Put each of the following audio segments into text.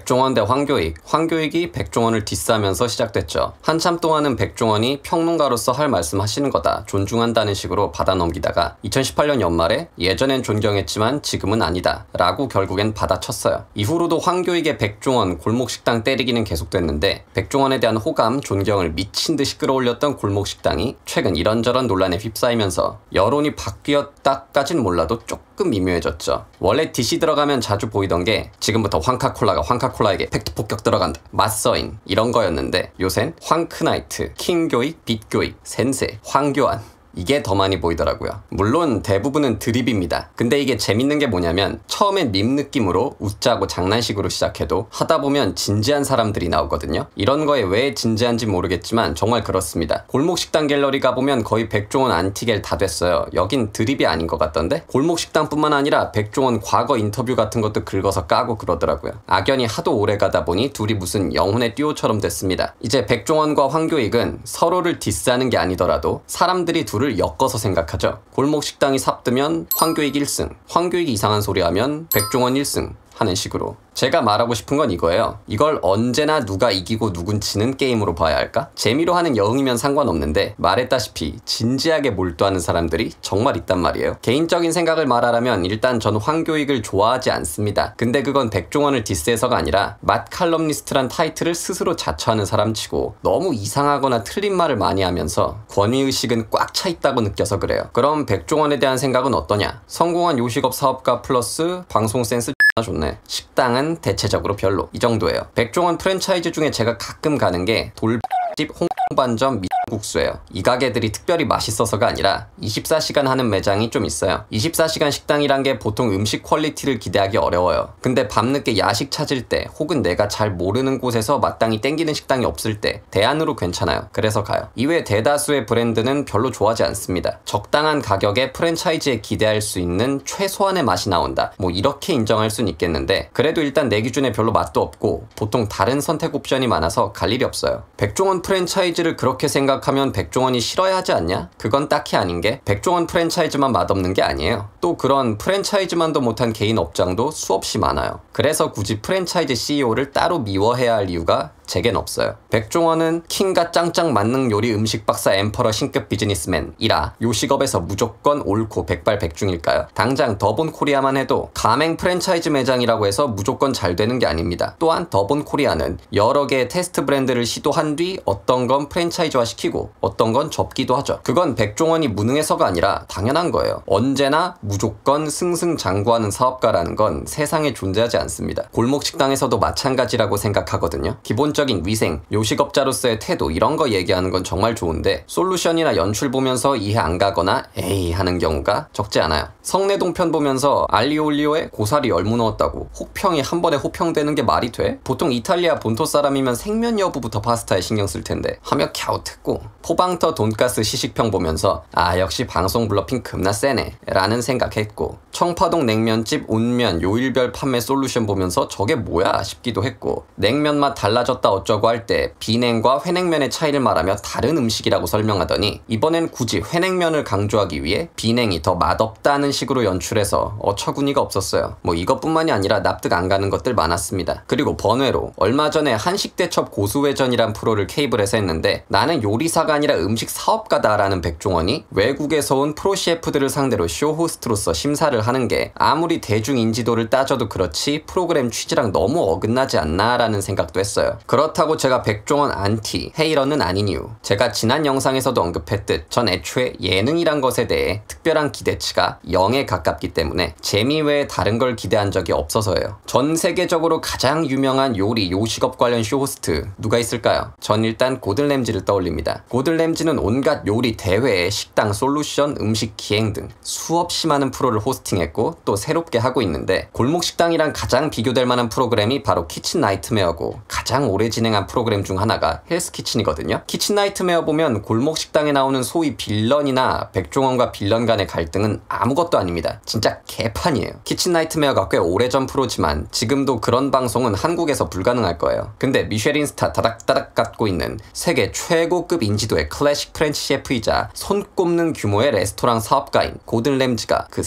백종원 대 황교익, 황교익이 백종원을 디스하면서 시작됐죠. 한참 동안은 백종원이 평론가로서 할 말씀 하시는 거다, 존중한다는 식으로 받아넘기다가 2018년 연말에 예전엔 존경했지만 지금은 아니다 라고 결국엔 받아쳤어요. 이후로도 황교익의 백종원 골목식당 때리기는 계속됐는데 백종원에 대한 호감, 존경을 미친듯이 끌어올렸던 골목식당이 최근 이런저런 논란에 휩싸이면서 여론이 바뀌었다까진 몰라도 조금 미묘해졌죠. 원래 DC 들어가면 자주 보이던 게 지금부터 황카콜라가 황카콜라에게 팩트 폭격 들어간다, 맞서인 이런 거였는데 요샌 황크나이트, 킹교익, 빛교익, 센세, 황교안 이게 더 많이 보이더라고요. 물론 대부분은 드립입니다. 근데 이게 재밌는 게 뭐냐면 처음엔 밈 느낌으로 웃자고 장난식으로 시작해도 하다 보면 진지한 사람들이 나오거든요. 이런 거에 왜 진지한지 모르겠지만 정말 그렇습니다. 골목식당 갤러리 가보면 거의 백종원 안티겔 다 됐어요. 여긴 드립이 아닌 것 같던데? 골목식당뿐만 아니라 백종원 과거 인터뷰 같은 것도 긁어서 까고 그러더라고요. 악연이 하도 오래 가다 보니 둘이 무슨 영혼의 듀오처럼 됐습니다. 이제 백종원과 황교익은 서로를 디스하는 게 아니더라도 사람들이 둘을 엮어서 생각하죠. 골목식당이 삽뜨면 황교익 1승, 황교익이 이상한 소리 하면 백종원 1승 하는 식으로. 제가 말하고 싶은 건 이거예요. 이걸 언제나 누가 이기고 누군 지는 게임으로 봐야 할까? 재미로 하는 여흥이면 상관없는데 말했다시피 진지하게 몰두하는 사람들이 정말 있단 말이에요. 개인적인 생각을 말하라면 일단 전 황교익을 좋아하지 않습니다. 근데 그건 백종원을 디스해서가 아니라 맛 칼럼니스트란 타이틀을 스스로 자처하는 사람치고 너무 이상하거나 틀린 말을 많이 하면서 권위의식은 꽉 차 있다고 느껴서 그래요. 그럼 백종원에 대한 생각은 어떠냐? 성공한 요식업 사업가 플러스 방송 센스 좋네. 식당은 대체적으로 별로. 이 정도예요. 백종원 프랜차이즈 중에 제가 가끔 가는 게 돌집 홍반점 국수예요. 이 가게들이 특별히 맛있어서가 아니라 24시간 하는 매장이 좀 있어요. 24시간 식당이란 게 보통 음식 퀄리티를 기대하기 어려워요. 근데 밤늦게 야식 찾을 때 혹은 내가 잘 모르는 곳에서 마땅히 땡기는 식당이 없을 때 대안으로 괜찮아요. 그래서 가요. 이외 대다수의 브랜드는 별로 좋아하지 않습니다. 적당한 가격에 프랜차이즈에 기대할 수 있는 최소한의 맛이 나온다, 뭐 이렇게 인정할 순 있겠는데 그래도 일단 내 기준에 별로 맛도 없고 보통 다른 선택 옵션이 많아서 갈 일이 없어요. 백종원 프랜차이즈를 그렇게 생각하면 백종원이 싫어야 하지 않냐? 그건 딱히 아닌 게 백종원 프랜차이즈만 맛없는 게 아니에요. 또 그런 프랜차이즈만도 못한 개인 업장도 수없이 많아요. 그래서 굳이 프랜차이즈 CEO를 따로 미워해야 할 이유가 제겐 없어요. 백종원은 킹과 짱짱 만능 요리 음식 박사 엠퍼러 신급 비즈니스맨이라 요식업에서 무조건 옳고 백발백중일까요? 당장 더본 코리아만 해도 가맹 프랜차이즈 매장이라고 해서 무조건 잘 되는 게 아닙니다. 또한 더본 코리아는 여러 개의 테스트 브랜드를 시도한 뒤 어떤 건 프랜차이즈화 시키고 어떤 건 접기도 하죠. 그건 백종원이 무능해서가 아니라 당연한 거예요. 언제나 무조건 승승장구하는 사업가라는 건 세상에 존재하지 않습니다. 골목식당에서도 마찬가지라고 생각하거든요. 기본적인 위생, 요식업자로서의 태도 이런 거 얘기하는 건 정말 좋은데 솔루션이나 연출 보면서 이해 안 가거나 에이 하는 경우가 적지 않아요. 성내동 편 보면서 알리올리오에 고사리 열무 넣었다고 혹평이 한 번에 호평되는 게 말이 돼? 보통 이탈리아 본토 사람이면 생면 여부부터 파스타에 신경 쓸 텐데 하며 갸웃했고, 포방터 돈가스 시식평 보면서 아 역시 방송 블러핑 겁나 세네 라는 생각했고, 청파동 냉면집 온면 요일별 판매 솔루션 보면서 저게 뭐야 싶기도 했고, 냉면 맛 달라졌다 어쩌고 할 때 비냉과 회냉면의 차이를 말하며 다른 음식이라고 설명하더니 이번엔 굳이 회냉면을 강조하기 위해 비냉이 더 맛없다는 식으로 연출해서 어처구니가 없었어요. 뭐 이것뿐만이 아니라 납득 안 가는 것들 많았습니다. 그리고 번외로 얼마 전에 한식대첩 고수회전이란 프로를 케이블에서 했는데 나는 요리사가 아니라 음식 사업가다 라는 백종원이 외국에서 온 프로 셰프들을 상대로 쇼 호스트로서 심사를 하는 게 아무리 대중 인지도를 따져도 그렇지 프로그램 취지랑 너무 어긋나지 않나 라는 생각도 했어요. 그렇다고 제가 백종원 안티, 헤이러는 아닌 이유, 제가 지난 영상에서도 언급했듯 전 애초에 예능이란 것에 대해 특별한 기대치가 0에 가깝기 때문에 재미 외에 다른 걸 기대한 적이 없어서예요. 전 세계적으로 가장 유명한 요리, 요식업 관련 쇼호스트 누가 있을까요? 전 일단 고든 램지를 떠올립니다. 고든 램지는 온갖 요리 대회에 식당 솔루션, 음식 기행 등 수없이 많은 프로를 호스팅했고 또 새롭게 하고 있는데 골목식당이랑 가장 비교될 만한 프로그램이 바로 키친 나이트메어고 가장 오래 진행한 프로그램 중 하나가 헬스키친이거든요. 키친 나이트메어 보면 골목식당에 나오는 소위 빌런이나 백종원과 빌런 간의 갈등은 아무것도 아닙니다. 진짜 개판이에요. 키친 나이트메어가 꽤 오래전 프로지만 지금도 그런 방송은 한국에서 불가능할 거예요. 근데 미쉐린 스타 다닥다닥 갖고 있는 세계 최고급 인지도의 클래식 프렌치 셰프이자 손꼽는 규모의 레스토랑 사업가인 고든 램지가 그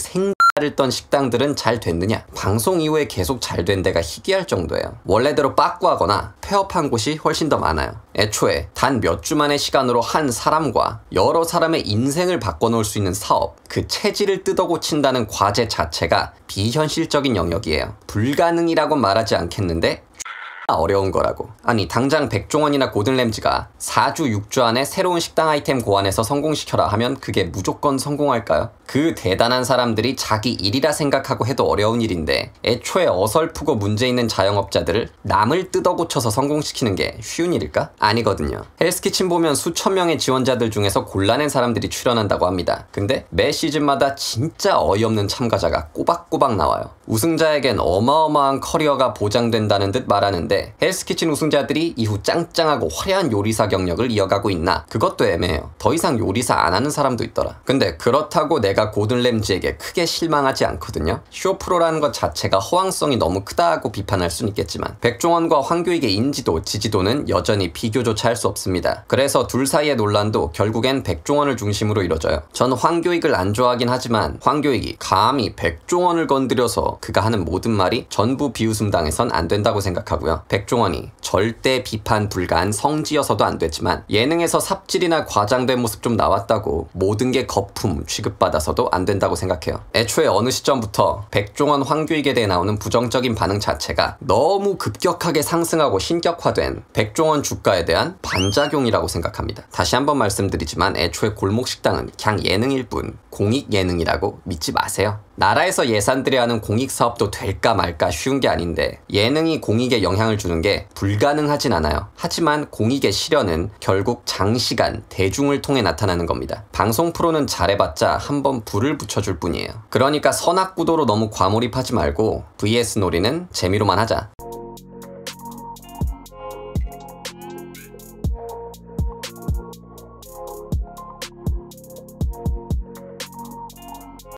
를 떤 식당들은 잘 됐느냐? 방송 이후에 계속 잘 된 데가 희귀할 정도예요. 원래대로 빠꾸하거나 폐업한 곳이 훨씬 더 많아요. 애초에 단 몇 주만의 시간으로 한 사람과 여러 사람의 인생을 바꿔놓을 수 있는 사업, 그 체질을 뜯어고친다는 과제 자체가 비현실적인 영역이에요. 불가능이라고 말하지 않겠는데 어려운 거라고. 아니 당장 백종원이나 고든램지가 4주 6주 안에 새로운 식당 아이템 고안해서 성공시켜라 하면 그게 무조건 성공할까요? 그 대단한 사람들이 자기 일이라 생각하고 해도 어려운 일인데 애초에 어설프고 문제 있는 자영업자들을 남을 뜯어고쳐서 성공시키는 게 쉬운 일일까? 아니거든요. 헬스키친 보면 수천 명의 지원자들 중에서 골라낸 사람들이 출연한다고 합니다. 근데 매 시즌마다 진짜 어이없는 참가자가 꼬박꼬박 나와요. 우승자에겐 어마어마한 커리어가 보장된다는 듯 말하는데 헬스키친 우승자들이 이후 짱짱하고 화려한 요리사 경력을 이어가고 있나? 그것도 애매해요. 더 이상 요리사 안 하는 사람도 있더라. 근데 그렇다고 내가 고든램지에게 크게 실망하지 않거든요. 쇼프로라는 것 자체가 허황성이 너무 크다고 비판할 순 있겠지만 백종원과 황교익의 인지도, 지지도는 여전히 비교조차 할 수 없습니다. 그래서 둘 사이의 논란도 결국엔 백종원을 중심으로 이뤄져요. 전 황교익을 안 좋아하긴 하지만 황교익이 감히 백종원을 건드려서 그가 하는 모든 말이 전부 비웃음 당해선 안 된다고 생각하고요. 백종원이 절대 비판 불가한 성지여서도 안 됐지만 예능에서 삽질이나 과장된 모습 좀 나왔다고 모든 게 거품 취급받아서도 안 된다고 생각해요. 애초에 어느 시점부터 백종원, 황교익에 대해 나오는 부정적인 반응 자체가 너무 급격하게 상승하고 신격화된 백종원 주가에 대한 반작용이라고 생각합니다. 다시 한번 말씀드리지만 애초에 골목식당은 그냥 예능일 뿐 공익 예능이라고 믿지 마세요. 나라에서 예산 들여야 하는 공익 사업도 될까 말까 쉬운 게 아닌데 예능이 공익에 영향을 주는 게 불가능하진 않아요. 하지만 공익의 실현은 결국 장시간 대중을 통해 나타나는 겁니다. 방송 프로는 잘해봤자 한번 불을 붙여줄 뿐이에요. 그러니까 선악구도로 너무 과몰입하지 말고 vs 놀이는 재미로만 하자.